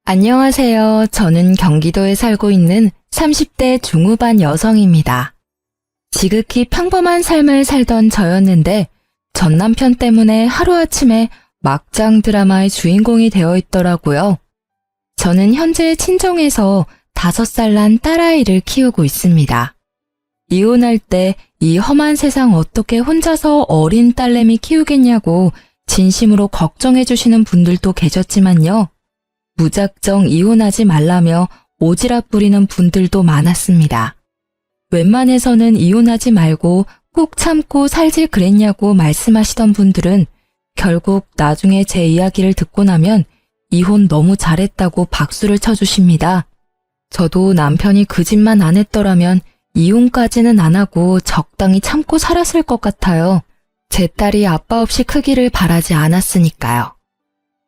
안녕하세요. 저는 경기도에 살고 있는 30대 중후반 여성입니다. 지극히 평범한 삶을 살던 저였는데 전 남편 때문에 하루아침에 막장 드라마의 주인공이 되어 있더라고요. 저는 현재 친정에서 5살 난 딸아이를 키우고 있습니다. 이혼할 때 이 험한 세상 어떻게 혼자서 어린 딸내미 키우겠냐고 진심으로 걱정해 주시는 분들도 계셨지만요. 무작정 이혼하지 말라며 오지랖 부리는 분들도 많았습니다. 웬만해서는 이혼하지 말고 꼭 참고 살지 그랬냐고 말씀하시던 분들은 결국 나중에 제 이야기를 듣고 나면 이혼 너무 잘했다고 박수를 쳐주십니다. 저도 남편이 그 짓만 안 했더라면 이혼까지는 안 하고 적당히 참고 살았을 것 같아요. 제 딸이 아빠 없이 크기를 바라지 않았으니까요.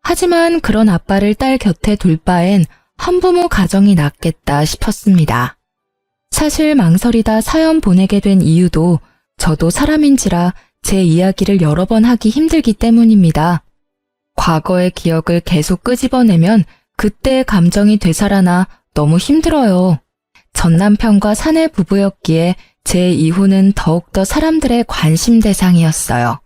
하지만 그런 아빠를 딸 곁에 둘 바엔 한부모 가정이 낫겠다 싶었습니다. 사실 망설이다 사연 보내게 된 이유도 저도 사람인지라 제 이야기를 여러 번 하기 힘들기 때문입니다. 과거의 기억을 계속 끄집어내면 그때의 감정이 되살아나 너무 힘들어요. 전 남편과 사내 부부였기에 제 이혼은 더욱더 사람들의 관심 대상이었어요.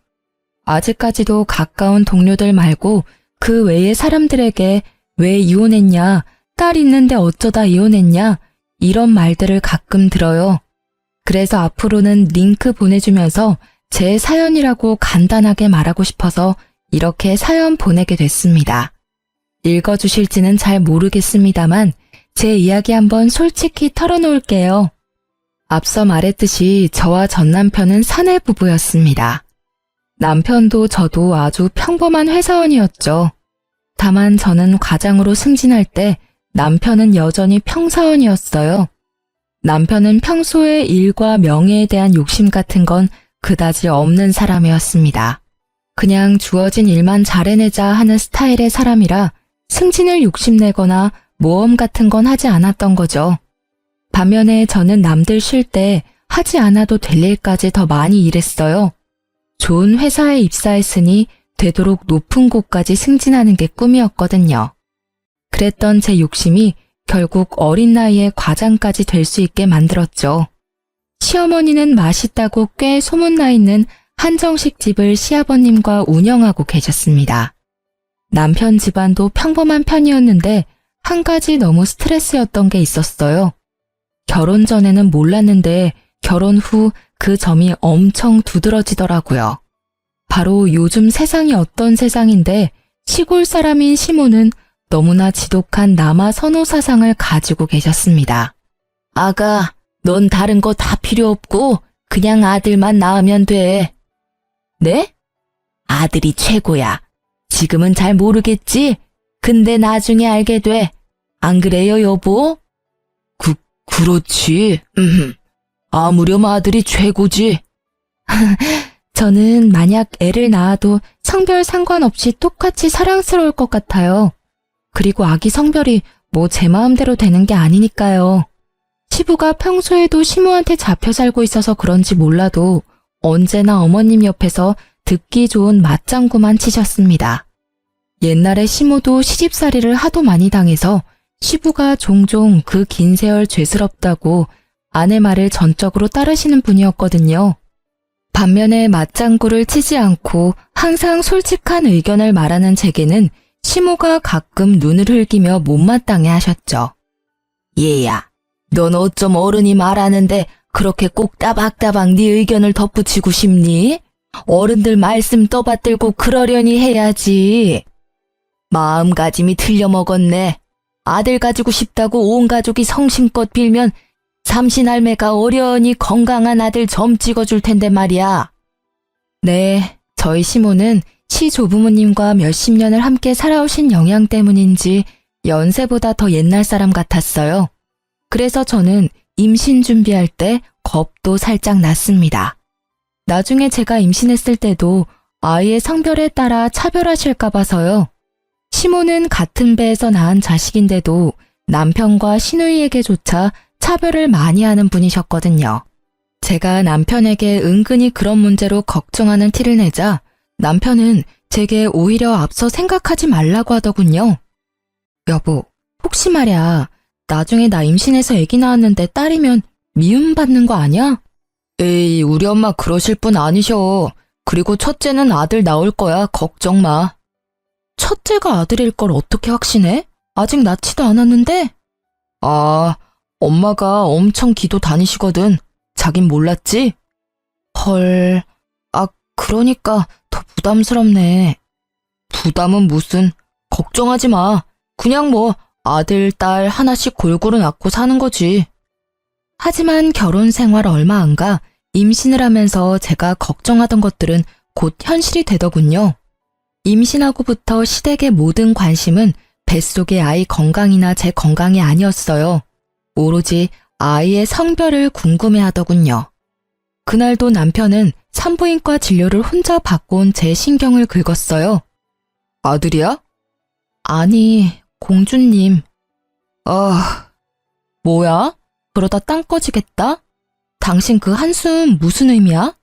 아직까지도 가까운 동료들 말고 그 외의 사람들에게 왜 이혼했냐, 딸 있는데 어쩌다 이혼했냐, 이런 말들을 가끔 들어요. 그래서 앞으로는 링크 보내주면서 제 사연이라고 간단하게 말하고 싶어서 이렇게 사연 보내게 됐습니다. 읽어주실지는 잘 모르겠습니다만 제 이야기 한번 솔직히 털어놓을게요. 앞서 말했듯이 저와 전 남편은 사내 부부였습니다. 남편도 저도 아주 평범한 회사원이었죠. 다만 저는 과장으로 승진할 때 남편은 여전히 평사원이었어요. 남편은 평소에 일과 명예에 대한 욕심 같은 건 그다지 없는 사람이었습니다. 그냥 주어진 일만 잘해내자 하는 스타일의 사람이라 승진을 욕심내거나 모험 같은 건 하지 않았던 거죠. 반면에 저는 남들 쉴 때 하지 않아도 될 일까지 더 많이 일했어요. 좋은 회사에 입사했으니 되도록 높은 곳까지 승진하는 게 꿈이었거든요. 그랬던 제 욕심이 결국 어린 나이에 과장까지 될 수 있게 만들었죠. 시어머니는 맛있다고 꽤 소문나 있는 한정식 집을 시아버님과 운영하고 계셨습니다. 남편 집안도 평범한 편이었는데 한 가지 너무 스트레스였던 게 있었어요. 결혼 전에는 몰랐는데 결혼 후 그 점이 엄청 두드러지더라고요. 바로 요즘 세상이 어떤 세상인데 시골 사람인 시모는 너무나 지독한 남아 선호 사상을 가지고 계셨습니다. 아가, 넌 다른 거 다 필요 없고 그냥 아들만 낳으면 돼. 네? 아들이 최고야. 지금은 잘 모르겠지? 근데 나중에 알게 돼. 안 그래요, 여보? 그렇지. 아무렴 아들이 최고지. 저는 만약 애를 낳아도 성별 상관없이 똑같이 사랑스러울 것 같아요. 그리고 아기 성별이 뭐 제 마음대로 되는 게 아니니까요. 시부가 평소에도 시모한테 잡혀 살고 있어서 그런지 몰라도 언제나 어머님 옆에서 듣기 좋은 맞장구만 치셨습니다. 옛날에 시모도 시집살이를 하도 많이 당해서 시부가 종종 그 긴 세월 죄스럽다고 아내 말을 전적으로 따르시는 분이었거든요. 반면에 맞장구를 치지 않고 항상 솔직한 의견을 말하는 제게는 시모가 가끔 눈을 흘기며 못마땅해 하셨죠. 얘야, 넌 어쩜 어른이 말하는데 그렇게 꼭 따박따박 네 의견을 덧붙이고 싶니? 어른들 말씀 떠받들고 그러려니 해야지. 마음가짐이 틀려먹었네. 아들 가지고 싶다고 온 가족이 성심껏 빌면 삼신할매가 어련히 건강한 아들 점 찍어줄 텐데 말이야. 네, 저희 시모는 시조부모님과 몇십 년을 함께 살아오신 영향 때문인지 연세보다 더 옛날 사람 같았어요. 그래서 저는 임신 준비할 때 겁도 살짝 났습니다. 나중에 제가 임신했을 때도 아이의 성별에 따라 차별하실까 봐서요. 시모는 같은 배에서 낳은 자식인데도 남편과 시누이에게조차 차별을 많이 하는 분이셨거든요. 제가 남편에게 은근히 그런 문제로 걱정하는 티를 내자 남편은 제게 오히려 앞서 생각하지 말라고 하더군요. 여보, 혹시 말야, 나중에 나 임신해서 아기 낳았는데 딸이면 미움받는 거 아니야? 에이, 우리 엄마 그러실 분 아니셔. 그리고 첫째는 아들 나올 거야, 걱정 마. 첫째가 아들일 걸 어떻게 확신해? 아직 낳지도 않았는데? 아, 엄마가 엄청 기도 다니시거든. 자긴 몰랐지? 헐, 그러니까 더 부담스럽네. 부담은 무슨, 걱정하지 마. 그냥 뭐 아들, 딸 하나씩 골고루 낳고 사는 거지. 하지만 결혼 생활 얼마 안 가 임신을 하면서 제가 걱정하던 것들은 곧 현실이 되더군요. 임신하고부터 시댁의 모든 관심은 뱃속의 아이 건강이나 제 건강이 아니었어요. 오로지 아이의 성별을 궁금해하더군요. 그날도 남편은 산부인과 진료를 혼자 받고 온 제 신경을 긁었어요. 아들이야? 아니, 공주님. 뭐야? 그러다 땅 꺼지겠다? 당신 그 한숨 무슨 의미야?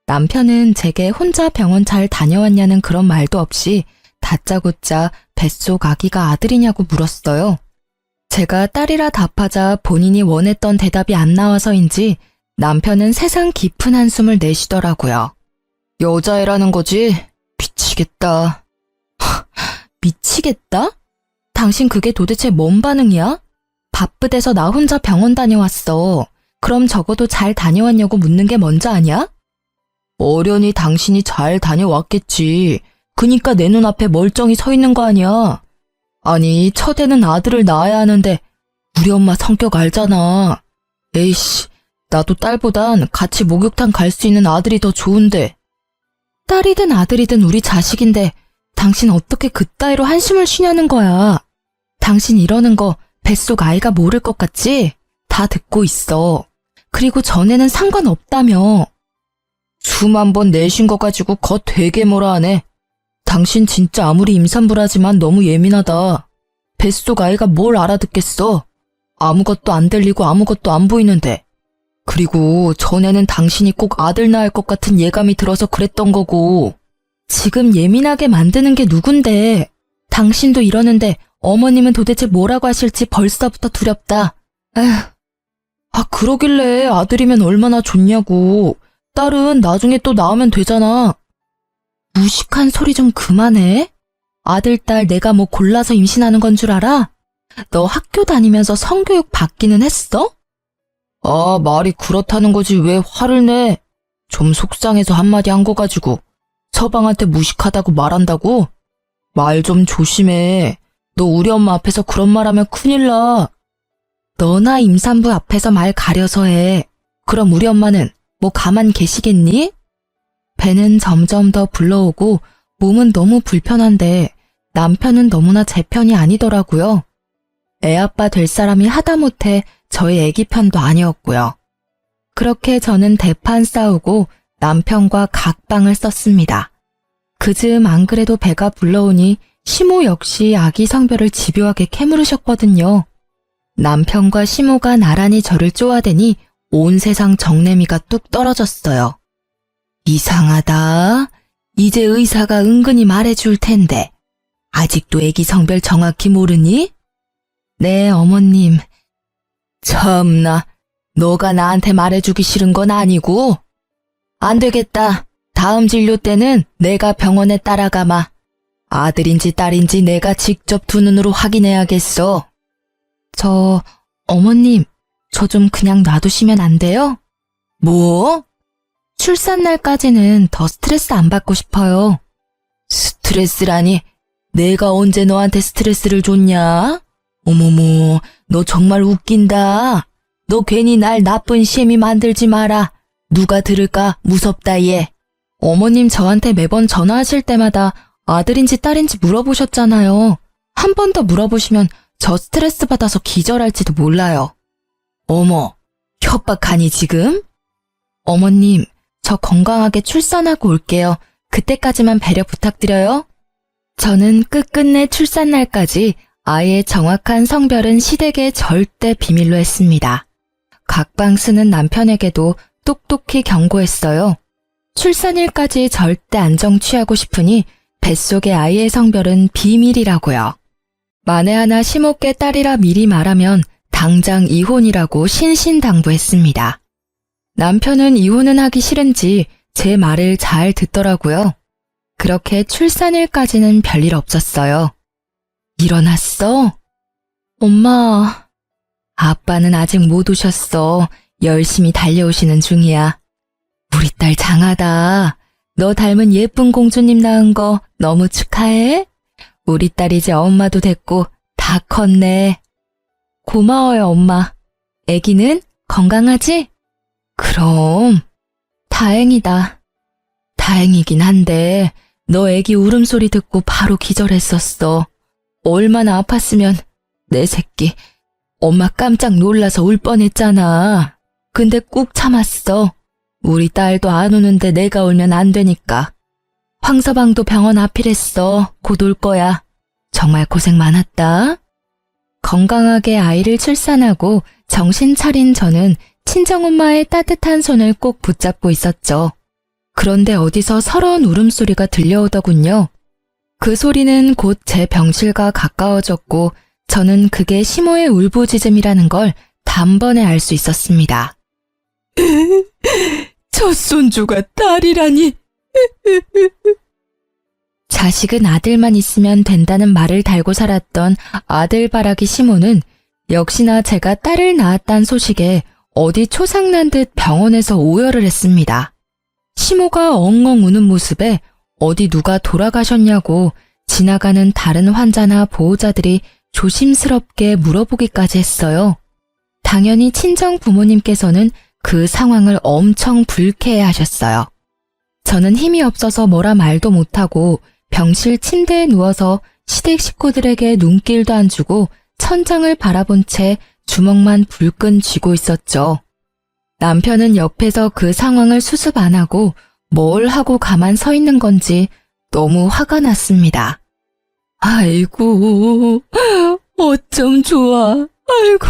남편은 제게 혼자 병원 잘 다녀왔냐는 그런 말도 없이 다짜고짜 뱃속 아기가 아들이냐고 물었어요. 제가 딸이라 답하자 본인이 원했던 대답이 안 나와서인지 남편은 세상 깊은 한숨을 내쉬더라고요. 여자애라는 거지? 미치겠다. 미치겠다? 당신 그게 도대체 뭔 반응이야? 바쁘대서 나 혼자 병원 다녀왔어. 그럼 적어도 잘 다녀왔냐고 묻는 게 먼저 아니야? 어련히 당신이 잘 다녀왔겠지. 그니까 내 눈앞에 멀쩡히 서 있는 거 아니야. 아니, 첫애는 아들을 낳아야 하는데 우리 엄마 성격 알잖아. 에이씨, 나도 딸보단 같이 목욕탕 갈 수 있는 아들이 더 좋은데. 딸이든 아들이든 우리 자식인데 당신 어떻게 그따위로 한숨을 쉬냐는 거야. 당신 이러는 거 뱃속 아이가 모를 것 같지? 다 듣고 있어. 그리고 전에는 상관없다며. 수만 번 내쉰 거 가지고 거 되게 뭐라 하네. 당신 진짜 아무리 임산부라지만 너무 예민하다. 뱃속 아이가 뭘 알아듣겠어. 아무것도 안 들리고 아무것도 안 보이는데. 그리고 전에는 당신이 꼭 아들 낳을 것 같은 예감이 들어서 그랬던 거고. 지금 예민하게 만드는 게 누군데. 당신도 이러는데 어머님은 도대체 뭐라고 하실지 벌써부터 두렵다. 에휴. 그러길래 아들이면 얼마나 좋냐고. 딸은 나중에 또 낳으면 되잖아. 무식한 소리 좀 그만해. 아들, 딸 내가 뭐 골라서 임신하는 건 줄 알아? 너 학교 다니면서 성교육 받기는 했어? 말이 그렇다는 거지 왜 화를 내? 좀 속상해서 한마디 한 거 가지고 서방한테 무식하다고 말한다고? 말 좀 조심해. 너 우리 엄마 앞에서 그런 말 하면 큰일 나. 너나 임산부 앞에서 말 가려서 해. 그럼 우리 엄마는 뭐 가만 계시겠니? 배는 점점 더 불러오고 몸은 너무 불편한데 남편은 너무나 제 편이 아니더라고요. 애아빠 될 사람이 하다못해 저희 애기 편도 아니었고요. 그렇게 저는 대판 싸우고 남편과 각방을 썼습니다. 그즈음 안 그래도 배가 불러오니 시모 역시 아기 성별을 집요하게 캐물으셨거든요. 남편과 시모가 나란히 저를 쪼아대니 온 세상 정내미가 뚝 떨어졌어요. 이상하다. 이제 의사가 은근히 말해줄 텐데 아직도 애기 성별 정확히 모르니? 네, 어머님. 참나, 너가 나한테 말해주기 싫은 건 아니고? 안 되겠다. 다음 진료 때는 내가 병원에 따라가마. 아들인지 딸인지 내가 직접 두 눈으로 확인해야겠어. 어머님, 저 좀 그냥 놔두시면 안 돼요? 뭐? 출산 날까지는 더 스트레스 안 받고 싶어요. 스트레스라니? 내가 언제 너한테 스트레스를 줬냐? 어머머, 너 정말 웃긴다. 너 괜히 날 나쁜 셈이 만들지 마라. 누가 들을까 무섭다 얘. 어머님 저한테 매번 전화하실 때마다 아들인지 딸인지 물어보셨잖아요. 한 번 더 물어보시면 저 스트레스 받아서 기절할지도 몰라요. 어머, 협박하니 지금? 어머님, 저 건강하게 출산하고 올게요. 그때까지만 배려 부탁드려요. 저는 끝끝내 출산 날까지 아이의 정확한 성별은 시댁에 절대 비밀로 했습니다. 각방 쓰는 남편에게도 똑똑히 경고했어요. 출산일까지 절대 안정 취하고 싶으니 뱃속의 아이의 성별은 비밀이라고요. 만에 하나 시모께 딸이라 미리 말하면 당장 이혼이라고 신신당부했습니다. 남편은 이혼은 하기 싫은지 제 말을 잘 듣더라고요. 그렇게 출산일까지는 별일 없었어요. 일어났어? 엄마, 아빠는 아직 못 오셨어. 열심히 달려오시는 중이야. 우리 딸 장하다. 너 닮은 예쁜 공주님 낳은 거 너무 축하해. 우리 딸 이제 엄마도 됐고 다 컸네. 고마워요, 엄마. 애기는 건강하지? 그럼 다행이다. 다행이긴 한데 너 애기 울음소리 듣고 바로 기절했었어. 얼마나 아팠으면 내 새끼. 엄마 깜짝 놀라서 울 뻔했잖아. 근데 꾹 참았어. 우리 딸도 안 오는데 내가 울면 안 되니까. 황서방도 병원 앞이랬어. 곧 올 거야. 정말 고생 많았다. 건강하게 아이를 출산하고 정신 차린 저는 친정엄마의 따뜻한 손을 꼭 붙잡고 있었죠. 그런데 어디서 서러운 울음소리가 들려오더군요. 그 소리는 곧 제 병실과 가까워졌고 저는 그게 시모의 울부짖음이라는 걸 단번에 알 수 있었습니다. 첫 손주가 딸이라니. 자식은 아들만 있으면 된다는 말을 달고 살았던 아들바라기 시모는 역시나 제가 딸을 낳았다는 소식에 어디 초상난 듯 병원에서 오열을 했습니다. 시모가 엉엉 우는 모습에 어디 누가 돌아가셨냐고 지나가는 다른 환자나 보호자들이 조심스럽게 물어보기까지 했어요. 당연히 친정 부모님께서는 그 상황을 엄청 불쾌해하셨어요. 저는 힘이 없어서 뭐라 말도 못하고 병실 침대에 누워서 시댁 식구들에게 눈길도 안 주고 천장을 바라본 채 주먹만 불끈 쥐고 있었죠. 남편은 옆에서 그 상황을 수습 안 하고 뭘 하고 가만 서 있는 건지 너무 화가 났습니다. 아이고, 어쩜 좋아. 아이고,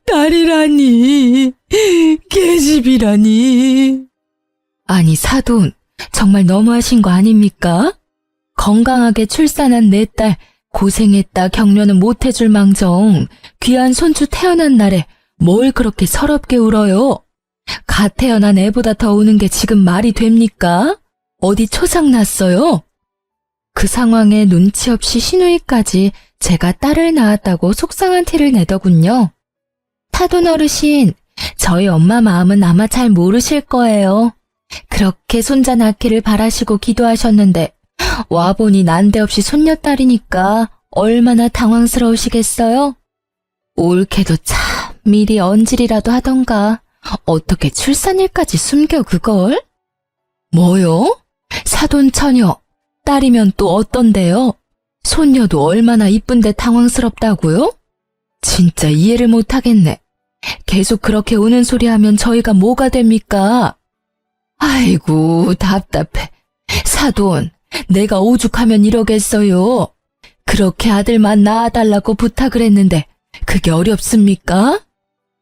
딸이라니, 계집이라니. 아니, 사돈, 정말 너무하신 거 아닙니까? 건강하게 출산한 내 딸 고생했다 격려는 못해줄 망정 귀한 손주 태어난 날에 뭘 그렇게 서럽게 울어요? 갓 태어난 애보다 더 우는 게 지금 말이 됩니까? 어디 초상 났어요? 그 상황에 눈치 없이 시누이까지 제가 딸을 낳았다고 속상한 티를 내더군요. 타돈 어르신, 저희 엄마 마음은 아마 잘 모르실 거예요. 그렇게 손자 낳기를 바라시고 기도하셨는데 와보니 난데없이 손녀딸이니까 얼마나 당황스러우시겠어요? 올케도 참 미리 언질이라도 하던가 어떻게 출산일까지 숨겨 그걸? 뭐요? 사돈 처녀, 딸이면 또 어떤데요? 손녀도 얼마나 이쁜데 당황스럽다고요? 진짜 이해를 못하겠네. 계속 그렇게 우는 소리 하면 저희가 뭐가 됩니까? 아이고 답답해. 사돈, 내가 오죽하면 이러겠어요. 그렇게 아들만 낳아달라고 부탁을 했는데 그게 어렵습니까?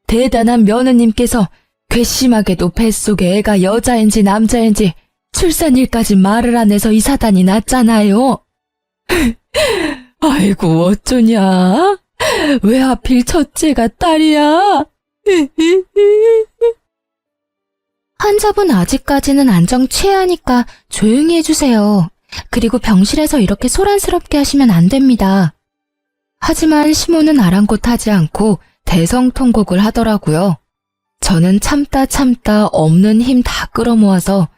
대단한 며느님께서 괘씸하게도 뱃속에 애가 여자인지 남자인지 출산일까지 말을 안 해서 이 사단이 났잖아요. 아이고 어쩌냐? 왜 하필 첫째가 딸이야? 환자분 아직까지는 안정 취해하니까 조용히 해주세요. 그리고 병실에서 이렇게 소란스럽게 하시면 안 됩니다. 하지만 시모는 아랑곳하지 않고 대성통곡을 하더라고요. 저는 참다 없는 힘 다 끌어모아서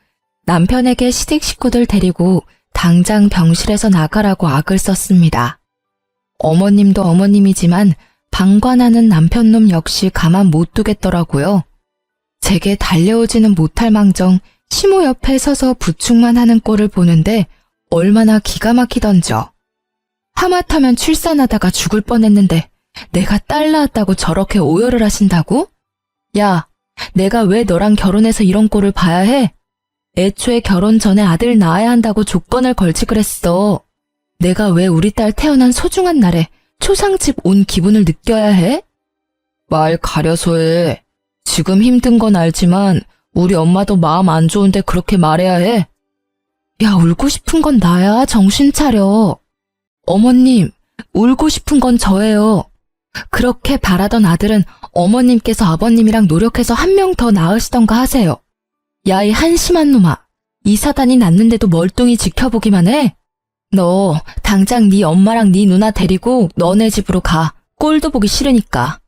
남편에게 시댁 식구들 데리고 당장 병실에서 나가라고 악을 썼습니다. 어머님도 어머님이지만 방관하는 남편놈 역시 가만 못 두겠더라고요. 제게 달려오지는 못할 망정 시모 옆에 서서 부축만 하는 꼴을 보는데 얼마나 기가 막히던져. 하마터면 출산하다가 죽을 뻔했는데 내가 딸 낳았다고 저렇게 오열을 하신다고? 야, 내가 왜 너랑 결혼해서 이런 꼴을 봐야 해? 애초에 결혼 전에 아들 낳아야 한다고 조건을 걸지 그랬어. 내가 왜 우리 딸 태어난 소중한 날에 초상집 온 기분을 느껴야 해? 말 가려서 해. 지금 힘든 건 알지만 우리 엄마도 마음 안 좋은데 그렇게 말해야 해? 야, 울고 싶은 건 나야. 정신 차려. 어머님, 울고 싶은 건 저예요. 그렇게 바라던 아들은 어머님께서 아버님이랑 노력해서 한 명 더 낳으시던가 하세요. 야, 이 한심한 놈아. 이 사단이 났는데도 멀뚱히 지켜보기만 해? 너 당장 네 엄마랑 네 누나 데리고 너네 집으로 가. 꼴도 보기 싫으니까.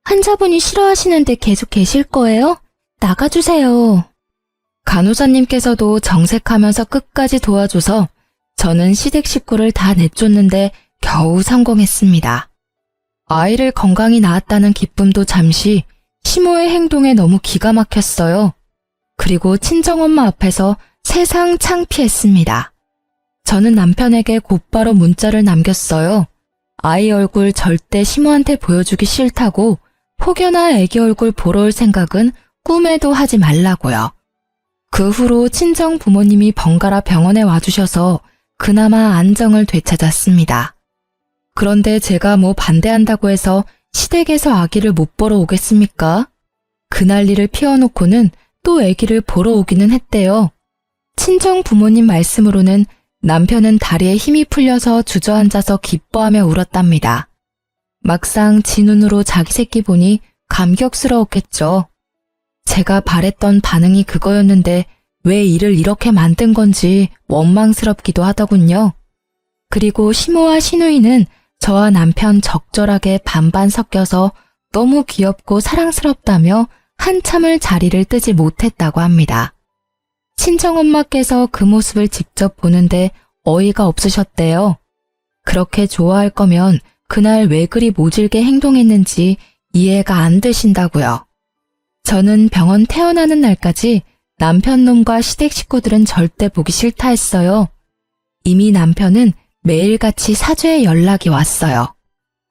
환자분이 싫어하시는데 계속 계실 거예요? 나가주세요. 간호사님께서도 정색하면서 끝까지 도와줘서 저는 시댁 식구를 다 내쫓는데 겨우 성공했습니다. 아이를 건강히 낳았다는 기쁨도 잠시, 시모의 행동에 너무 기가 막혔어요. 그리고 친정엄마 앞에서 세상 창피했습니다. 저는 남편에게 곧바로 문자를 남겼어요. 아이 얼굴 절대 시모한테 보여주기 싫다고, 혹여나 애기 얼굴 보러 올 생각은 꿈에도 하지 말라고요. 그 후로 친정 부모님이 번갈아 병원에 와주셔서 그나마 안정을 되찾았습니다. 그런데 제가 뭐 반대한다고 해서 시댁에서 아기를 못 보러 오겠습니까? 그 난리를 피워놓고는 또 아기를 보러 오기는 했대요. 친정 부모님 말씀으로는 남편은 다리에 힘이 풀려서 주저앉아서 기뻐하며 울었답니다. 막상 지 눈으로 자기 새끼 보니 감격스러웠겠죠. 제가 바랬던 반응이 그거였는데 왜 일을 이렇게 만든 건지 원망스럽기도 하더군요. 그리고 시모와 시누이는 저와 남편 적절하게 반반 섞여서 너무 귀엽고 사랑스럽다며 한참을 자리를 뜨지 못했다고 합니다. 친정엄마께서 그 모습을 직접 보는데 어이가 없으셨대요. 그렇게 좋아할 거면 그날 왜 그리 모질게 행동했는지 이해가 안 되신다고요. 저는 병원 퇴원하는 날까지 남편 놈과 시댁 식구들은 절대 보기 싫다 했어요. 이미 남편은 매일같이 사죄의 연락이 왔어요.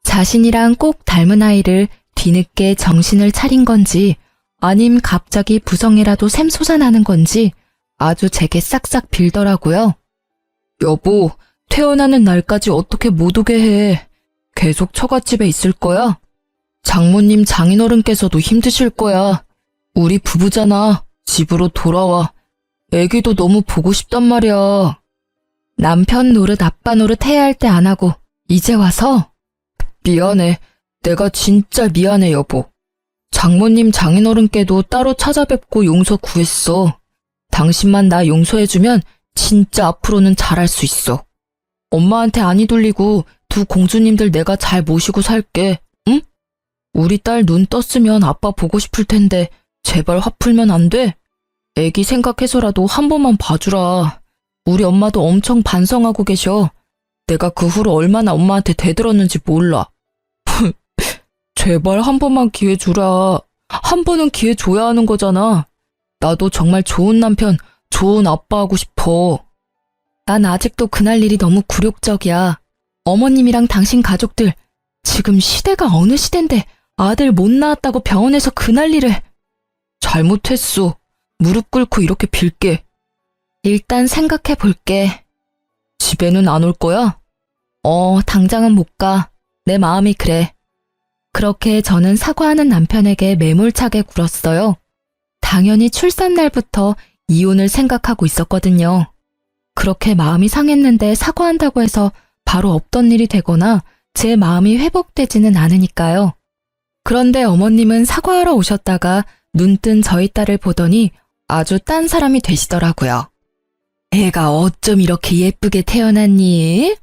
자신이랑 꼭 닮은 아이를 뒤늦게 정신을 차린 건지 아님 갑자기 부성이라도 샘솟아나는 건지 아주 제게 싹싹 빌더라고요. 여보, 퇴원하는 날까지 어떻게 못 오게 해. 계속 처갓집에 있을 거야? 장모님 장인어른께서도 힘드실 거야. 우리 부부잖아. 집으로 돌아와. 애기도 너무 보고 싶단 말이야. 남편 노릇 아빠 노릇 해야 할 때 안 하고 이제 와서? 미안해. 내가 진짜 미안해, 여보. 장모님 장인어른께도 따로 찾아뵙고 용서 구했어. 당신만 나 용서해주면 진짜 앞으로는 잘할 수 있어. 엄마한테 안 휘둘리고 두 공주님들 내가 잘 모시고 살게. 응? 우리 딸 눈 떴으면 아빠 보고 싶을 텐데 제발 화 풀면 안 돼? 애기 생각해서라도 한 번만 봐주라. 우리 엄마도 엄청 반성하고 계셔. 내가 그 후로 얼마나 엄마한테 대들었는지 몰라. 제발 한 번만 기회 주라. 한 번은 기회 줘야 하는 거잖아. 나도 정말 좋은 남편, 좋은 아빠 하고 싶어. 난 아직도 그날 일이 너무 굴욕적이야. 어머님이랑 당신 가족들, 지금 시대가 어느 시대인데 아들 못 낳았다고 병원에서 그 난리를. 잘못했어. 무릎 꿇고 이렇게 빌게. 일단 생각해 볼게. 집에는 안 올 거야? 당장은 못 가. 내 마음이 그래. 그렇게 저는 사과하는 남편에게 매몰차게 굴었어요. 당연히 출산 날부터 이혼을 생각하고 있었거든요. 그렇게 마음이 상했는데 사과한다고 해서 바로 없던 일이 되거나 제 마음이 회복되지는 않으니까요. 그런데 어머님은 사과하러 오셨다가 눈뜬 저희 딸을 보더니 아주 딴 사람이 되시더라고요. 애가 어쩜 이렇게 예쁘게 태어났니?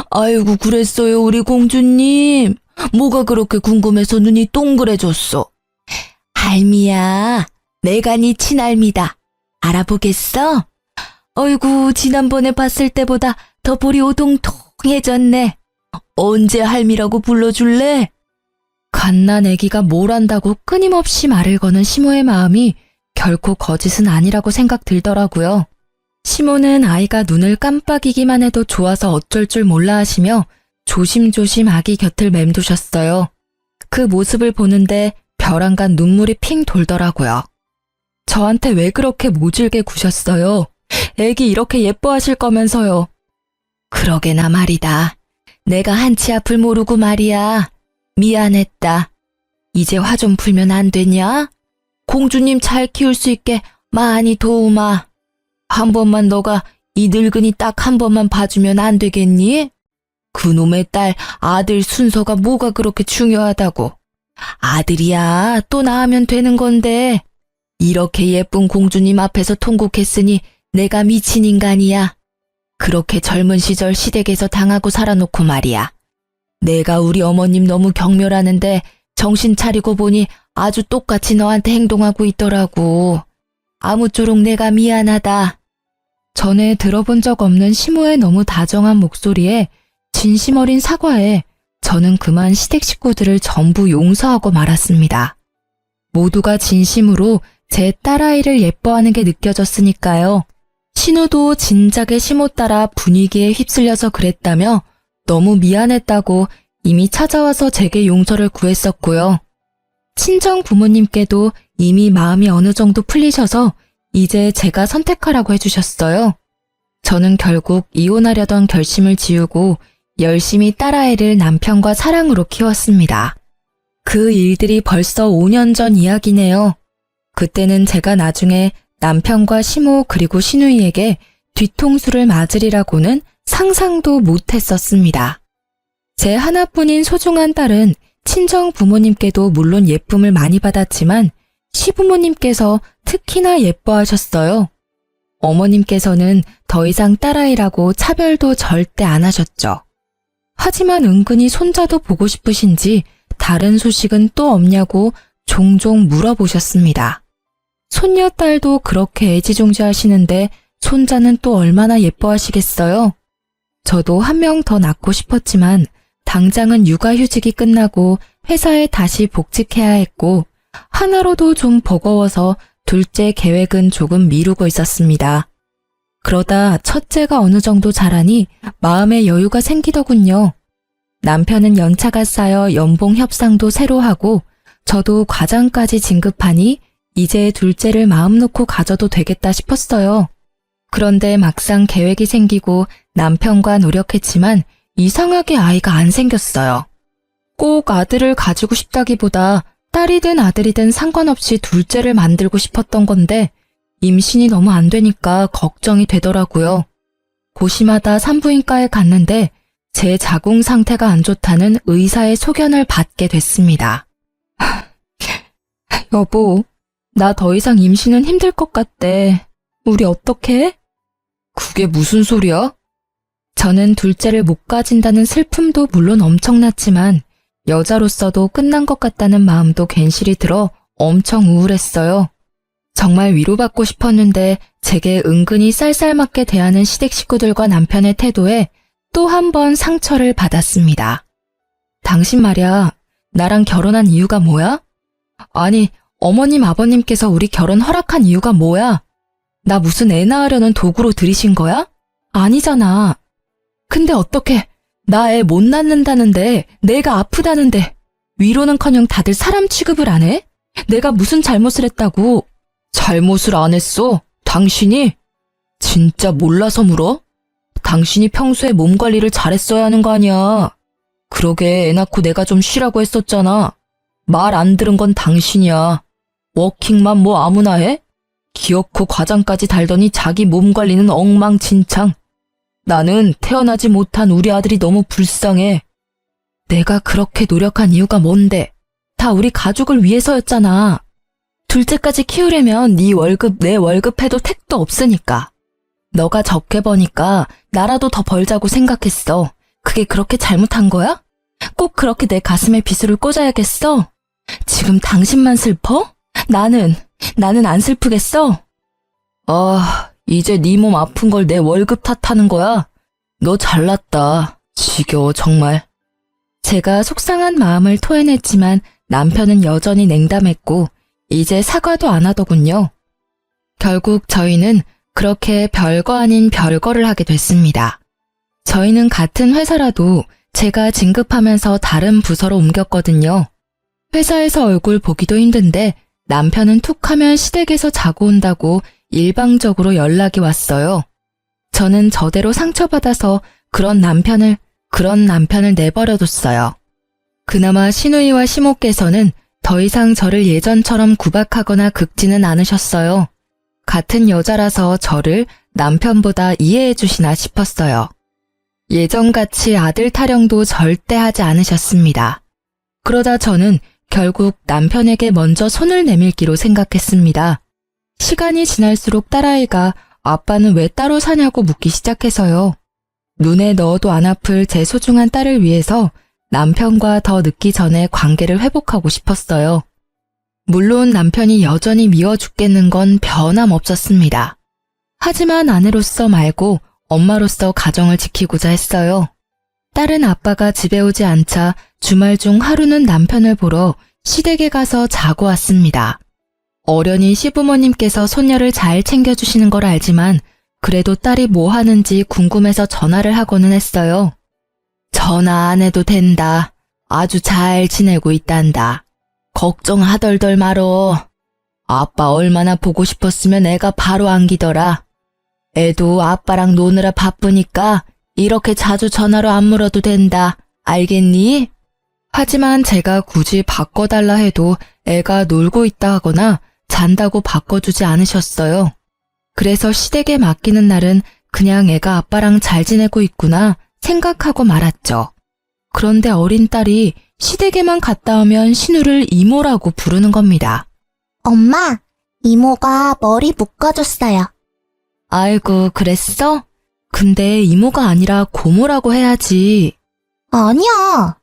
아이고 그랬어요 우리 공주님. 뭐가 그렇게 궁금해서 눈이 동그래졌어. 할미야, 내가 네 친할미다. 알아보겠어? 어이구 지난번에 봤을 때보다 더 볼이 오동통해졌네. 언제 할미라고 불러줄래? 갓난 애기가 뭘 안다고 끊임없이 말을 거는 시모의 마음이 결코 거짓은 아니라고 생각 들더라고요. 시모는 아이가 눈을 깜빡이기만 해도 좋아서 어쩔 줄 몰라 하시며 조심조심 아기 곁을 맴두셨어요. 그 모습을 보는데 벼랑간 눈물이 핑 돌더라고요. 저한테 왜 그렇게 모질게 구셨어요? 애기 이렇게 예뻐하실 거면서요. 그러게나 말이다. 내가 한치 앞을 모르고 말이야. 미안했다. 이제 화 좀 풀면 안 되냐? 공주님 잘 키울 수 있게 많이 도우마. 한 번만 너가 이 늙은이 딱 한 번만 봐주면 안 되겠니? 그놈의 딸, 아들 순서가 뭐가 그렇게 중요하다고. 아들이야, 또 낳으면 되는 건데. 이렇게 예쁜 공주님 앞에서 통곡했으니 내가 미친 인간이야. 그렇게 젊은 시절 시댁에서 당하고 살아놓고 말이야. 내가 우리 어머님 너무 경멸하는데 정신 차리고 보니 아주 똑같이 너한테 행동하고 있더라고. 아무쪼록 내가 미안하다. 전에 들어본 적 없는 시모의 너무 다정한 목소리에 진심 어린 사과에 저는 그만 시댁 식구들을 전부 용서하고 말았습니다. 모두가 진심으로 제 딸아이를 예뻐하는 게 느껴졌으니까요. 신우도 진작에 시모 따라 분위기에 휩쓸려서 그랬다며 너무 미안했다고 이미 찾아와서 제게 용서를 구했었고요. 친정 부모님께도 이미 마음이 어느 정도 풀리셔서 이제 제가 선택하라고 해주셨어요. 저는 결국 이혼하려던 결심을 지우고 열심히 딸아이를 남편과 사랑으로 키웠습니다. 그 일들이 벌써 5년 전 이야기네요. 그때는 제가 나중에 남편과 시모 그리고 시누이에게 뒤통수를 맞으리라고는 상상도 못했었습니다. 제 하나뿐인 소중한 딸은 친정 부모님께도 물론 예쁨을 많이 받았지만 시부모님께서 특히나 예뻐하셨어요. 어머님께서는 더 이상 딸아이라고 차별도 절대 안 하셨죠. 하지만 은근히 손자도 보고 싶으신지 다른 소식은 또 없냐고 종종 물어보셨습니다. 손녀딸도 그렇게 애지중지하시는데 손자는 또 얼마나 예뻐하시겠어요? 저도 한 명 더 낳고 싶었지만 당장은 육아휴직이 끝나고 회사에 다시 복직해야 했고 하나로도 좀 버거워서 둘째 계획은 조금 미루고 있었습니다. 그러다 첫째가 어느 정도 자라니 마음의 여유가 생기더군요. 남편은 연차가 쌓여 연봉 협상도 새로 하고 저도 과장까지 진급하니 이제 둘째를 마음 놓고 가져도 되겠다 싶었어요. 그런데 막상 계획이 생기고 남편과 노력했지만 이상하게 아이가 안 생겼어요. 꼭 아들을 가지고 싶다기보다 딸이든 아들이든 상관없이 둘째를 만들고 싶었던 건데 임신이 너무 안 되니까 걱정이 되더라고요. 고심하다 산부인과에 갔는데 제 자궁 상태가 안 좋다는 의사의 소견을 받게 됐습니다. 여보, 나 더 이상 임신은 힘들 것 같대. 우리 어떡해? 그게 무슨 소리야? 저는 둘째를 못 가진다는 슬픔도 물론 엄청났지만 여자로서도 끝난 것 같다는 마음도 괜시리 들어 엄청 우울했어요. 정말 위로받고 싶었는데 제게 은근히 쌀쌀맞게 대하는 시댁 식구들과 남편의 태도에 또 한 번 상처를 받았습니다. 당신 말이야, 나랑 결혼한 이유가 뭐야? 아니, 어머님 아버님께서 우리 결혼 허락한 이유가 뭐야? 나 무슨 애 낳으려는 도구로 들이신 거야? 아니잖아. 근데 어떻게 나 애 못 낳는다는데 내가 아프다는데 위로는커녕 다들 사람 취급을 안 해? 내가 무슨 잘못을 했다고? 잘못을 안 했어? 당신이? 진짜 몰라서 물어? 당신이 평소에 몸 관리를 잘했어야 하는 거 아니야. 그러게 애 낳고 내가 좀 쉬라고 했었잖아. 말 안 들은 건 당신이야. 워킹맘 뭐 아무나 해? 기어코 과장까지 달더니 자기 몸 관리는 엉망진창. 나는 태어나지 못한 우리 아들이 너무 불쌍해. 내가 그렇게 노력한 이유가 뭔데? 다 우리 가족을 위해서였잖아. 둘째까지 키우려면 네 월급 내 월급 해도 택도 없으니까. 너가 적게 버니까 나라도 더 벌자고 생각했어. 그게 그렇게 잘못한 거야? 꼭 그렇게 내 가슴에 비수를 꽂아야겠어? 지금 당신만 슬퍼? 나는 안 슬프겠어? 이제 네 몸 아픈 걸 내 월급 탓하는 거야? 너 잘났다. 지겨워 정말. 제가 속상한 마음을 토해냈지만 남편은 여전히 냉담했고 이제 사과도 안 하더군요. 결국 저희는 그렇게 별거 아닌 별거를 하게 됐습니다. 저희는 같은 회사라도 제가 진급하면서 다른 부서로 옮겼거든요. 회사에서 얼굴 보기도 힘든데 남편은 툭 하면 시댁에서 자고 온다고 일방적으로 연락이 왔어요. 저는 저대로 상처받아서 그런 남편을 내버려뒀어요. 그나마 시누이와 시모께서는 더 이상 저를 예전처럼 구박하거나 긁지는 않으셨어요. 같은 여자라서 저를 남편보다 이해해 주시나 싶었어요. 예전같이 아들 타령도 절대 하지 않으셨습니다. 그러다 저는 결국 남편에게 먼저 손을 내밀기로 생각했습니다. 시간이 지날수록 딸아이가 아빠는 왜 따로 사냐고 묻기 시작해서요. 눈에 넣어도 안 아플 제 소중한 딸을 위해서 남편과 더 늦기 전에 관계를 회복하고 싶었어요. 물론 남편이 여전히 미워 죽겠는 건 변함없었습니다. 하지만 아내로서 말고 엄마로서 가정을 지키고자 했어요. 딸은 아빠가 집에 오지 않자 주말 중 하루는 남편을 보러 시댁에 가서 자고 왔습니다. 어련히 시부모님께서 손녀를 잘 챙겨주시는 걸 알지만 그래도 딸이 뭐 하는지 궁금해서 전화를 하고는 했어요. 전화 안 해도 된다. 아주 잘 지내고 있단다. 걱정하덜덜 말어. 아빠 얼마나 보고 싶었으면 애가 바로 안기더라. 애도 아빠랑 노느라 바쁘니까 이렇게 자주 전화로 안 물어도 된다. 알겠니? 하지만 제가 굳이 바꿔달라 해도 애가 놀고 있다 하거나 잔다고 바꿔주지 않으셨어요. 그래서 시댁에 맡기는 날은 그냥 애가 아빠랑 잘 지내고 있구나 생각하고 말았죠. 그런데 어린 딸이 시댁에만 갔다 오면 신우를 이모라고 부르는 겁니다. 엄마, 이모가 머리 묶어줬어요. 아이고, 그랬어? 근데 이모가 아니라 고모라고 해야지. 아니야.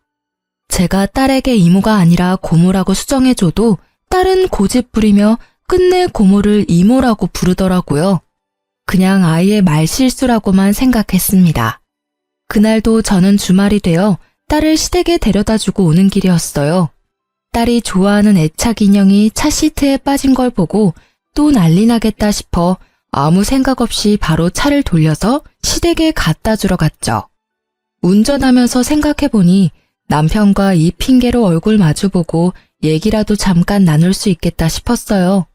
제가 딸에게 이모가 아니라 고모라고 수정해줘도 딸은 고집 부리며 끝내 고모를 이모라고 부르더라고요. 그냥 아이의 말실수라고만 생각했습니다. 그날도 저는 주말이 되어 딸을 시댁에 데려다주고 오는 길이었어요. 딸이 좋아하는 애착 인형이 차 시트에 빠진 걸 보고 또 난리 나겠다 싶어 아무 생각 없이 바로 차를 돌려서 시댁에 갖다 주러 갔죠. 운전하면서 생각해보니 남편과 이 핑계로 얼굴 마주보고 얘기라도 잠깐 나눌 수 있겠다 싶었어요.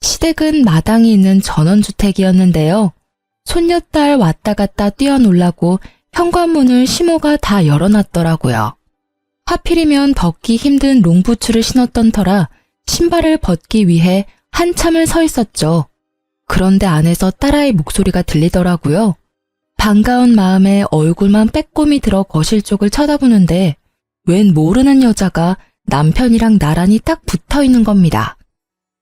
시댁은 마당이 있는 전원주택이었는데요. 손녀딸 왔다 갔다 뛰어놀라고 현관문을 시모가 다 열어놨더라고요. 하필이면 벗기 힘든 롱부츠를 신었던 터라 신발을 벗기 위해 한참을 서 있었죠. 그런데 안에서 딸아이 목소리가 들리더라고요. 반가운 마음에 얼굴만 빼꼼히 들어 거실 쪽을 쳐다보는데 웬 모르는 여자가 남편이랑 나란히 딱 붙어 있는 겁니다.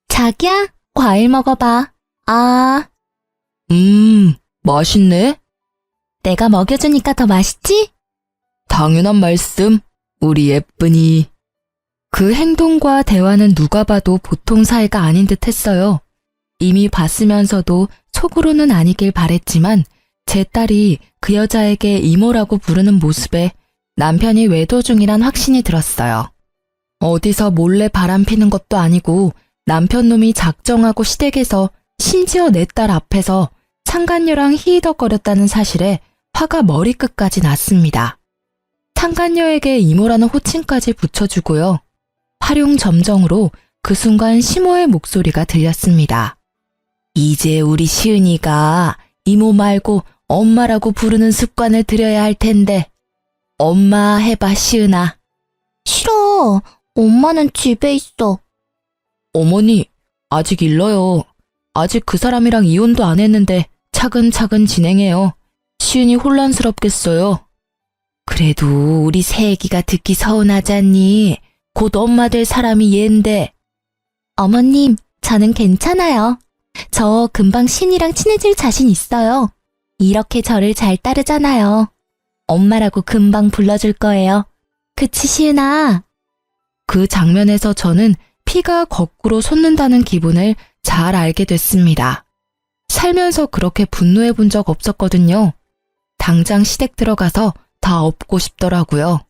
자기야, 과일 먹어봐. 아, 맛있네? 내가 먹여주니까 더 맛있지? 당연한 말씀, 우리 예쁜이. 그 행동과 대화는 누가 봐도 보통 사이가 아닌 듯 했어요. 이미 봤으면서도 속으로는 아니길 바랬지만 제 딸이 그 여자에게 이모라고 부르는 모습에 남편이 외도 중이란 확신이 들었어요. 어디서 몰래 바람 피는 것도 아니고 남편 놈이 작정하고 시댁에서 심지어 내 딸 앞에서 상간녀랑 히히덕거렸다는 사실에 화가 머리끝까지 났습니다. 상간녀에게 이모라는 호칭까지 붙여주고요. 활용점정으로 그 순간 시모의 목소리가 들렸습니다. 이제 우리 시은이가 이모 말고 엄마라고 부르는 습관을 들여야 할 텐데. 엄마 해봐, 시은아. 싫어. 엄마는 집에 있어. 어머니, 아직 일러요. 아직 그 사람이랑 이혼도 안 했는데 차근차근 진행해요. 시은이 혼란스럽겠어요. 그래도 우리 새애기가 듣기 서운하잖니. 곧 엄마 될 사람이 얜데. 어머님, 저는 괜찮아요. 저 금방 신이랑 친해질 자신 있어요. 이렇게 저를 잘 따르잖아요. 엄마라고 금방 불러줄 거예요. 그치, 시은아? 그 장면에서 저는 피가 거꾸로 솟는다는 기분을 잘 알게 됐습니다. 살면서 그렇게 분노해 본 적 없었거든요. 당장 시댁 들어가서 다 엎고 싶더라고요.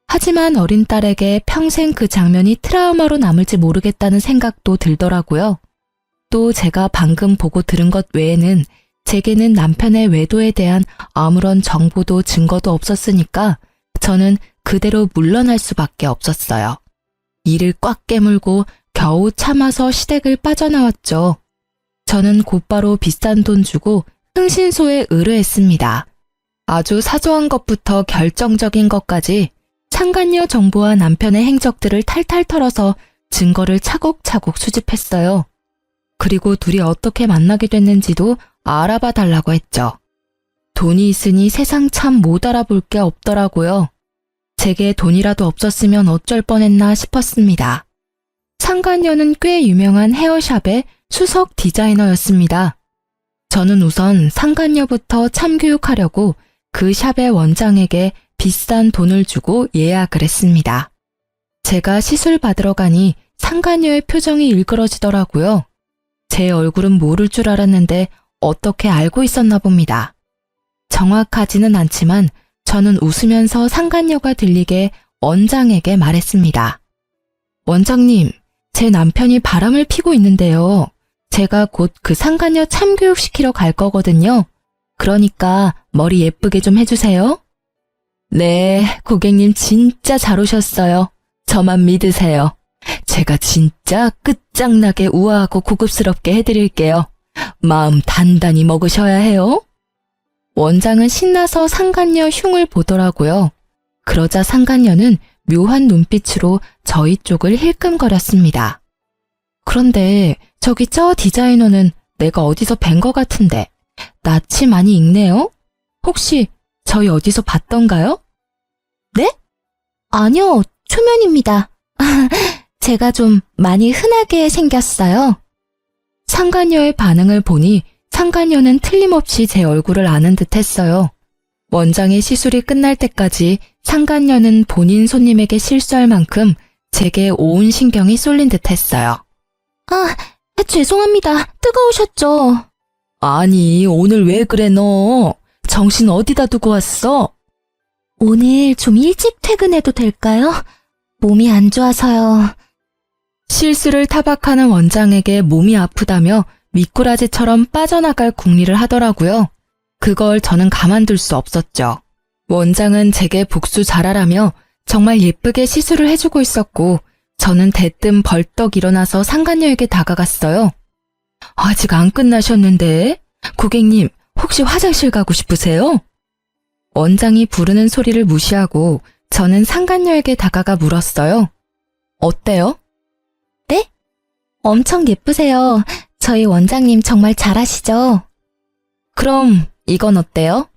하지만 어린 딸에게 평생 그 장면이 트라우마로 남을지 모르겠다는 생각도 들더라고요. 또 제가 방금 보고 들은 것 외에는 제게는 남편의 외도에 대한 아무런 정보도 증거도 없었으니까 저는 그대로 물러날 수밖에 없었어요. 이를 꽉 깨물고 겨우 참아서 시댁을 빠져나왔죠. 저는 곧바로 비싼 돈 주고 흥신소에 의뢰했습니다. 아주 사소한 것부터 결정적인 것까지 상간녀 정보와 남편의 행적들을 탈탈 털어서 증거를 차곡차곡 수집했어요. 그리고 둘이 어떻게 만나게 됐는지도 알아봐 달라고 했죠. 돈이 있으니 세상 참 못 알아볼 게 없더라고요. 제게 돈이라도 없었으면 어쩔 뻔했나 싶었습니다. 상간녀는 꽤 유명한 헤어샵의 수석 디자이너였습니다. 저는 우선 상간녀부터 참교육하려고 그 샵의 원장에게 비싼 돈을 주고 예약을 했습니다. 제가 시술 받으러 가니 상간녀의 표정이 일그러지더라고요. 제 얼굴은 모를 줄 알았는데 어떻게 알고 있었나 봅니다. 정확하지는 않지만 저는 웃으면서 상간녀가 들리게 원장에게 말했습니다. 원장님, 제 남편이 바람을 피고 있는데요. 제가 곧 그 상간녀 참교육시키러 갈 거거든요. 그러니까 머리 예쁘게 좀 해주세요. 네, 고객님 진짜 잘 오셨어요. 저만 믿으세요. 제가 진짜 끝장나게 우아하고 고급스럽게 해드릴게요. 마음 단단히 먹으셔야 해요. 원장은 신나서 상간녀 흉을 보더라고요. 그러자 상간녀는 묘한 눈빛으로 저희 쪽을 힐끔거렸습니다. 그런데 저기 저 디자이너는 내가 어디서 뵌 것 같은데 낯이 많이 익네요? 혹시 저희 어디서 봤던가요? 네? 아니요, 초면입니다. 제가 좀 많이 흔하게 생겼어요. 상간녀의 반응을 보니 상간녀는 틀림없이 제 얼굴을 아는 듯 했어요. 원장의 시술이 끝날 때까지 상간녀는 본인 손님에게 실수할 만큼 제게 온 신경이 쏠린 듯 했어요. 아, 죄송합니다. 뜨거우셨죠? 아니, 오늘 왜 그래 너? 정신 어디다 두고 왔어? 오늘 좀 일찍 퇴근해도 될까요? 몸이 안 좋아서요. 실수를 타박하는 원장에게 몸이 아프다며 미꾸라지처럼 빠져나갈 궁리를 하더라고요. 그걸 저는 가만둘 수 없었죠. 원장은 제게 복수 잘하라며 정말 예쁘게 시술을 해주고 있었고 저는 대뜸 벌떡 일어나서 상간녀에게 다가갔어요. 아직 안 끝나셨는데? 고객님, 혹시 화장실 가고 싶으세요? 원장이 부르는 소리를 무시하고 저는 상간녀에게 다가가 물었어요. 어때요? 네? 엄청 예쁘세요. 저희 원장님 정말 잘하시죠? 그럼 이건 어때요?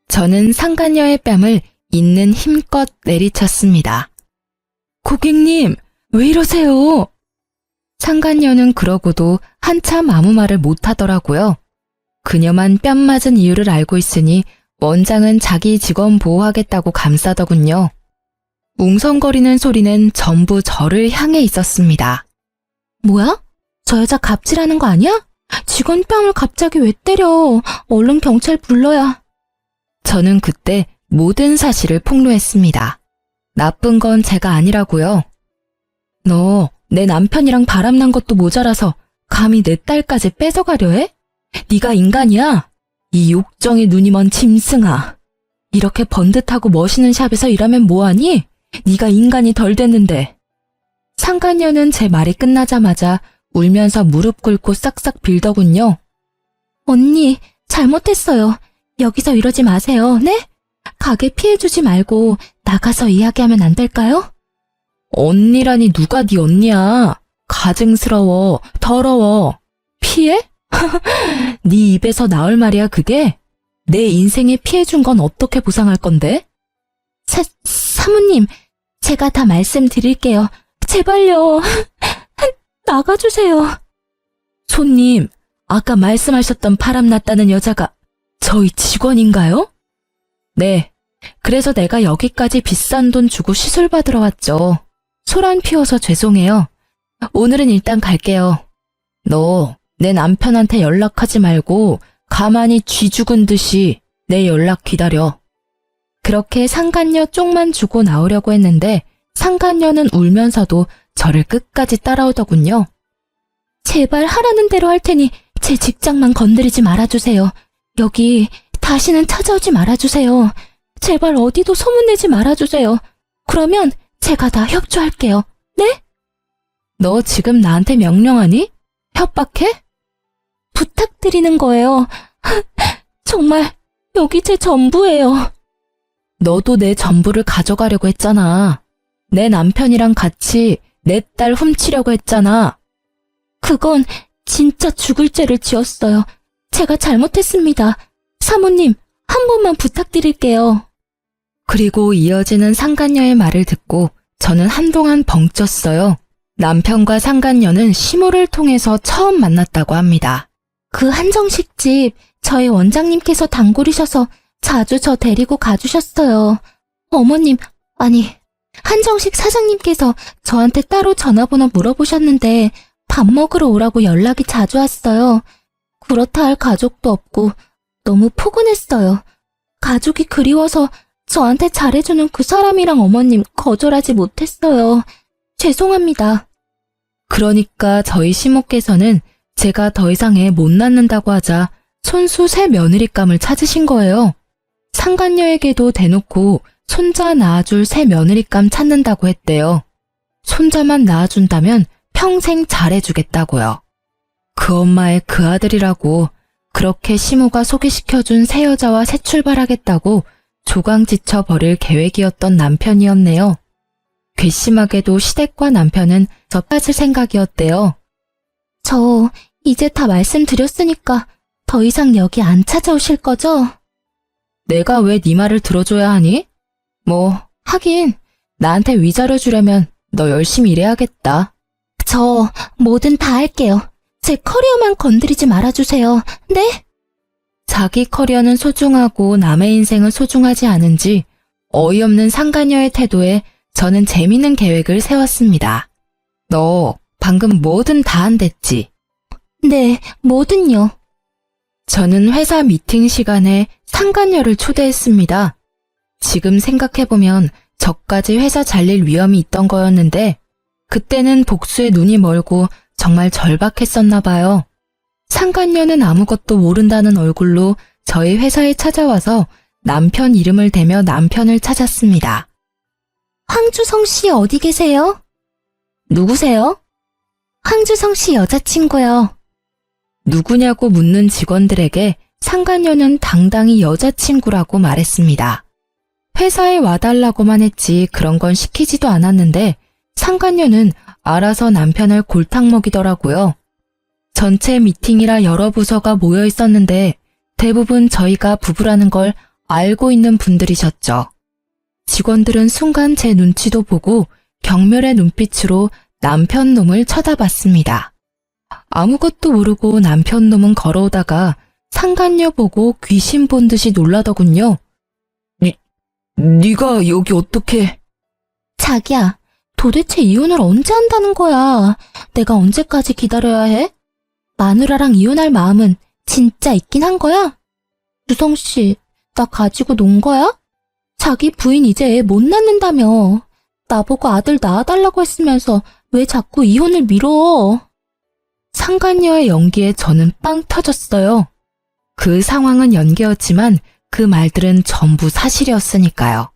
저는 상간녀의 뺨을 있는 힘껏 내리쳤습니다. 고객님, 왜 이러세요? 상간녀는 그러고도 한참 아무 말을 못하더라고요. 그녀만 뺨 맞은 이유를 알고 있으니 원장은 자기 직원 보호하겠다고 감싸더군요. 웅성거리는 소리는 전부 저를 향해 있었습니다. 뭐야? 저 여자 갑질하는 거 아니야? 직원 뺨을 갑자기 왜 때려? 얼른 경찰 불러야. 저는 그때 모든 사실을 폭로했습니다. 나쁜 건 제가 아니라고요. 너 내 남편이랑 바람난 것도 모자라서 감히 내 딸까지 뺏어가려 해? 네가 인간이야? 이 욕정의 눈이 먼 짐승아. 이렇게 번듯하고 멋있는 샵에서 일하면 뭐하니? 네가 인간이 덜 됐는데. 상간녀는 제 말이 끝나자마자 울면서 무릎 꿇고 싹싹 빌더군요. 언니, 잘못했어요. 여기서 이러지 마세요, 네? 가게 피해주지 말고 나가서 이야기하면 안 될까요? 언니라니 누가 네 언니야. 가증스러워, 더러워. 피해? 네 입에서 나올 말이야 그게? 내 인생에 피해준 건 어떻게 보상할 건데? 사모님, 제가 다 말씀드릴게요. 제발요. 나가주세요. 손님, 아까 말씀하셨던 바람났다는 여자가 저희 직원인가요? 네, 그래서 내가 여기까지 비싼 돈 주고 시술 받으러 왔죠. 소란 피워서 죄송해요. 오늘은 일단 갈게요. 너 내 남편한테 연락하지 말고 가만히 쥐 죽은 듯이 내 연락 기다려. 그렇게 상간녀 쪽만 주고 나오려고 했는데 상간녀는 울면서도 저를 끝까지 따라오더군요. 제발 하라는 대로 할 테니 제 직장만 건드리지 말아주세요. 여기 다시는 찾아오지 말아주세요. 제발 어디도 소문내지 말아주세요. 그러면 제가 다 협조할게요. 네? 너 지금 나한테 명령하니? 협박해? 부탁드리는 거예요. 정말 여기 제 전부예요. 너도 내 전부를 가져가려고 했잖아. 내 남편이랑 같이 내 딸 훔치려고 했잖아. 그건 진짜 죽을 죄를 지었어요. 제가 잘못했습니다. 사모님, 한 번만 부탁드릴게요. 그리고 이어지는 상간녀의 말을 듣고 저는 한동안 벙쪘어요. 남편과 상간녀는 시모를 통해서 처음 만났다고 합니다. 그 한정식 집 저희 원장님께서 단골이셔서 자주 저 데리고 가주셨어요. 어머님, 아니, 한정식 사장님께서 저한테 따로 전화번호 물어보셨는데 밥 먹으러 오라고 연락이 자주 왔어요. 그렇다 할 가족도 없고 너무 포근했어요. 가족이 그리워서 저한테 잘해주는 그 사람이랑 어머님 거절하지 못했어요. 죄송합니다. 그러니까 저희 시모께서는 제가 더 이상 애 못 낳는다고 하자 손수 새 며느리감을 찾으신 거예요. 상간녀에게도 대놓고 손자 낳아줄 새 며느리감 찾는다고 했대요. 손자만 낳아준다면 평생 잘해주겠다고요. 그 엄마의 그 아들이라고 그렇게 시모가 소개시켜준 새 여자와 새 출발하겠다고 조강지쳐 버릴 계획이었던 남편이었네요. 괘씸하게도 시댁과 남편은 저 빠질 생각이었대요. 저 이제 다 말씀드렸으니까 더 이상 여기 안 찾아오실 거죠? 내가 왜 네 말을 들어줘야 하니? 뭐 하긴 나한테 위자료 주려면 너 열심히 일해야겠다. 저 뭐든 다 할게요. 제 커리어만 건드리지 말아주세요. 네? 자기 커리어는 소중하고 남의 인생은 소중하지 않은지 어이없는 상간녀의 태도에 저는 재밌는 계획을 세웠습니다. 너 방금 뭐든 다 한댔지? 네, 뭐든요. 저는 회사 미팅 시간에 상간녀를 초대했습니다. 지금 생각해보면 저까지 회사 잘릴 위험이 있던 거였는데 그때는 복수에 눈이 멀고 정말 절박했었나 봐요. 상간녀는 아무것도 모른다는 얼굴로 저희 회사에 찾아와서 남편 이름을 대며 남편을 찾았습니다. 황주성 씨 어디 계세요? 누구세요? 황주성 씨 여자친구요. 누구냐고 묻는 직원들에게 상간녀는 당당히 여자친구라고 말했습니다. 회사에 와달라고만 했지 그런 건 시키지도 않았는데 상간녀는 알아서 남편을 골탕 먹이더라고요. 전체 미팅이라 여러 부서가 모여 있었는데 대부분 저희가 부부라는 걸 알고 있는 분들이셨죠. 직원들은 순간 제 눈치도 보고 경멸의 눈빛으로 남편 놈을 쳐다봤습니다. 아무것도 모르고 남편 놈은 걸어오다가 상간녀 보고 귀신 본 듯이 놀라더군요. 네가 여기 어떻게... 자기야, 도대체 이혼을 언제 한다는 거야? 내가 언제까지 기다려야 해? 마누라랑 이혼할 마음은 진짜 있긴 한 거야? 주성 씨, 나 가지고 논 거야? 자기 부인 이제 애 못 낳는다며. 나보고 아들 낳아달라고 했으면서 왜 자꾸 이혼을 미뤄? 상간녀의 연기에 저는 빵 터졌어요. 그 상황은 연기였지만 그 말들은 전부 사실이었으니까요.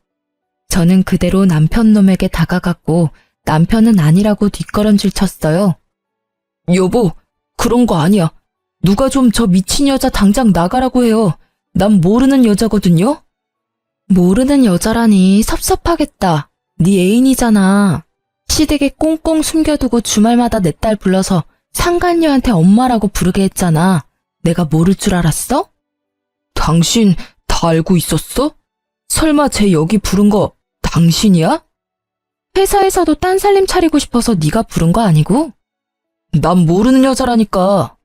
저는 그대로 남편 놈에게 다가갔고 남편은 아니라고 뒷걸음질 쳤어요. 여보, 그런 거 아니야. 누가 좀 저 미친 여자 당장 나가라고 해요. 난 모르는 여자거든요. 모르는 여자라니 섭섭하겠다. 네 애인이잖아. 시댁에 꽁꽁 숨겨두고 주말마다 내 딸 불러서 상간녀한테 엄마라고 부르게 했잖아. 내가 모를 줄 알았어? 당신 다 알고 있었어? 설마 쟤 여기 부른 거 당신이야? 회사에서도 딴 살림 차리고 싶어서 네가 부른 거 아니고? 난 모르는 여자라니까.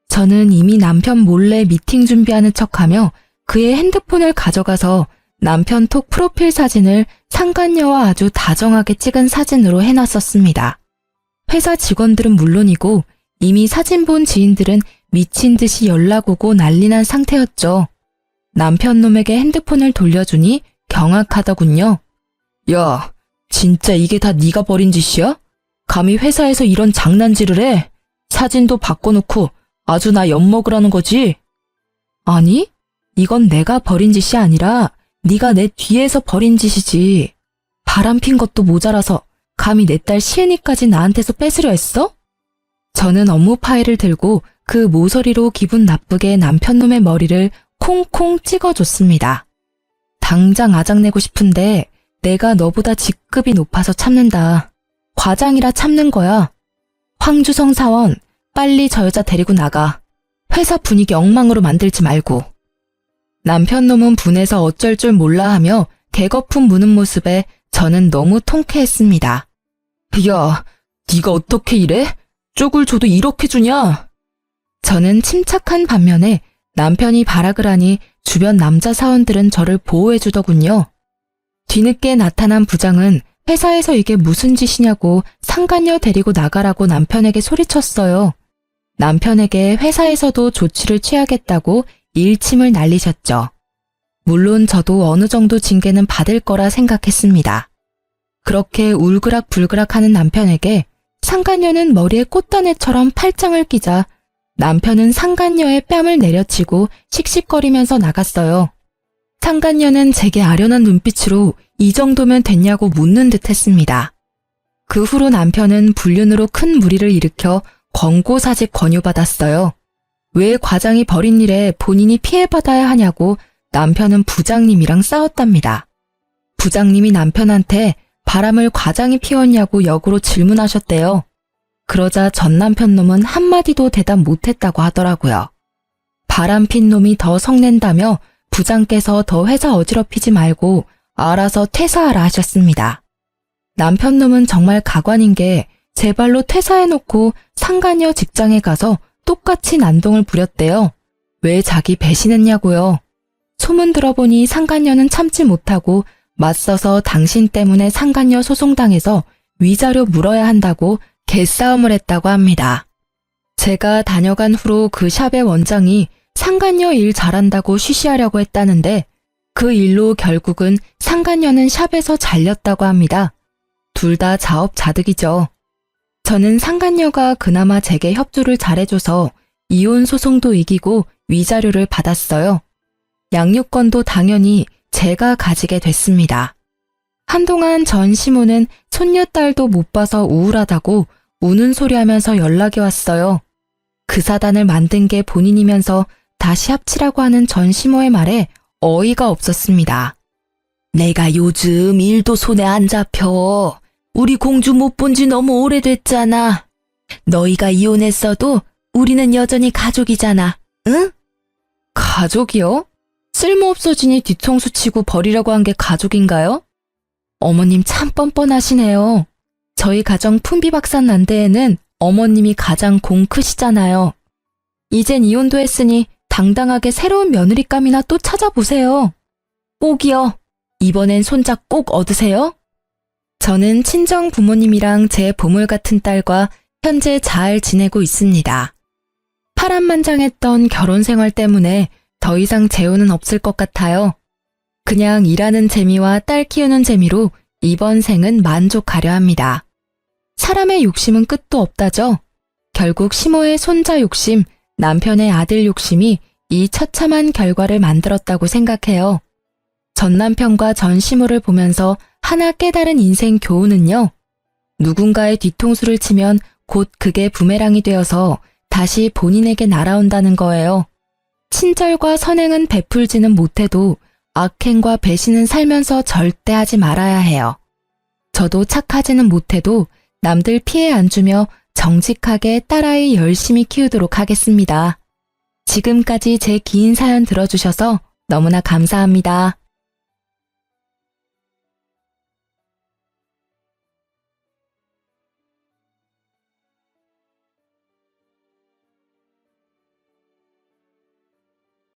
저는 이미 남편 몰래 미팅 준비하는 척하며 그의 핸드폰을 가져가서 남편 톡 프로필 사진을 상간녀와 아주 다정하게 찍은 사진으로 해놨었습니다. 회사 직원들은 물론이고 이미 사진 본 지인들은 미친 듯이 연락 오고 난리 난 상태였죠. 남편 놈에게 핸드폰을 돌려주니 경악하더군요. 야, 진짜 이게 다 네가 벌인 짓이야? 감히 회사에서 이런 장난질을 해? 사진도 바꿔놓고 아주 나 엿먹으라는 거지? 아니, 이건 내가 벌인 짓이 아니라 네가 내 뒤에서 벌인 짓이지. 바람핀 것도 모자라서 감히 내 딸 시은이까지 나한테서 뺏으려 했어? 저는 업무 파일을 들고 그 모서리로 기분 나쁘게 남편 놈의 머리를 콩콩 찍어줬습니다. 당장 아작내고 싶은데 내가 너보다 직급이 높아서 참는다. 과장이라 참는 거야. 황주성 사원, 빨리 저 여자 데리고 나가. 회사 분위기 엉망으로 만들지 말고. 남편 놈은 분해서 어쩔 줄 몰라 하며 개거품 무는 모습에 저는 너무 통쾌했습니다. 야, 네가 어떻게 이래? 쪽을 줘도 이렇게 주냐? 저는 침착한 반면에 남편이 발악을 하니 주변 남자 사원들은 저를 보호해주더군요. 뒤늦게 나타난 부장은 회사에서 이게 무슨 짓이냐고 상간녀 데리고 나가라고 남편에게 소리쳤어요. 남편에게 회사에서도 조치를 취하겠다고 일침을 날리셨죠. 물론 저도 어느 정도 징계는 받을 거라 생각했습니다. 그렇게 울그락불그락 하는 남편에게 상간녀는 머리에 꽃다네처럼 팔짱을 끼자 남편은 상간녀의 뺨을 내려치고 씩씩거리면서 나갔어요. 상간녀는 제게 아련한 눈빛으로 이 정도면 됐냐고 묻는 듯 했습니다. 그 후로 남편은 불륜으로 큰 무리를 일으켜 권고사직 권유받았어요. 왜 과장이 벌인 일에 본인이 피해받아야 하냐고 남편은 부장님이랑 싸웠답니다. 부장님이 남편한테 바람을 과장이 피웠냐고 역으로 질문하셨대요. 그러자 전 남편 놈은 한마디도 대답 못했다고 하더라고요. 바람 핀 놈이 더 성낸다며 부장께서 더 회사 어지럽히지 말고 알아서 퇴사하라 하셨습니다. 남편 놈은 정말 가관인 게 제 발로 퇴사해놓고 상간녀 직장에 가서 똑같이 난동을 부렸대요. 왜 자기 배신했냐고요. 소문 들어보니 상간녀는 참지 못하고 맞서서 당신 때문에 상간녀 소송당해서 위자료 물어야 한다고 개싸움을 했다고 합니다. 제가 다녀간 후로 그 샵의 원장이 상간녀 일 잘한다고 쉬쉬하려고 했다는데 그 일로 결국은 상간녀는 샵에서 잘렸다고 합니다. 둘 다 자업자득이죠. 저는 상간녀가 그나마 제게 협조를 잘해줘서 이혼 소송도 이기고 위자료를 받았어요. 양육권도 당연히 제가 가지게 됐습니다. 한동안 전 시모는 손녀딸도 못 봐서 우울하다고 우는 소리 하면서 연락이 왔어요. 그 사단을 만든 게 본인이면서 다시 합치라고 하는 전 시모의 말에 어이가 없었습니다. 내가 요즘 일도 손에 안 잡혀. 우리 공주 못 본 지 너무 오래됐잖아. 너희가 이혼했어도 우리는 여전히 가족이잖아. 응? 가족이요? 쓸모없어지니 뒤통수 치고 버리라고 한 게 가족인가요? 어머님 참 뻔뻔하시네요. 저희 가정 풍비박산 난 데에는 어머님이 가장 공 크시잖아요. 이젠 이혼도 했으니 당당하게 새로운 며느리감이나 또 찾아보세요. 꼭이요. 이번엔 손자 꼭 얻으세요. 저는 친정 부모님이랑 제 보물 같은 딸과 현재 잘 지내고 있습니다. 파란만장했던 결혼 생활 때문에 더 이상 재혼은 없을 것 같아요. 그냥 일하는 재미와 딸 키우는 재미로 이번 생은 만족하려 합니다. 사람의 욕심은 끝도 없다죠. 결국 시모의 손자 욕심, 남편의 아들 욕심이 이 처참한 결과를 만들었다고 생각해요. 전 남편과 전 시모를 보면서 하나 깨달은 인생 교훈은요. 누군가의 뒤통수를 치면 곧 그게 부메랑이 되어서 다시 본인에게 날아온다는 거예요. 친절과 선행은 베풀지는 못해도 악행과 배신은 살면서 절대 하지 말아야 해요. 저도 착하지는 못해도 남들 피해 안 주며 정직하게 딸아이 열심히 키우도록 하겠습니다. 지금까지 제 긴 사연 들어주셔서 너무나 감사합니다.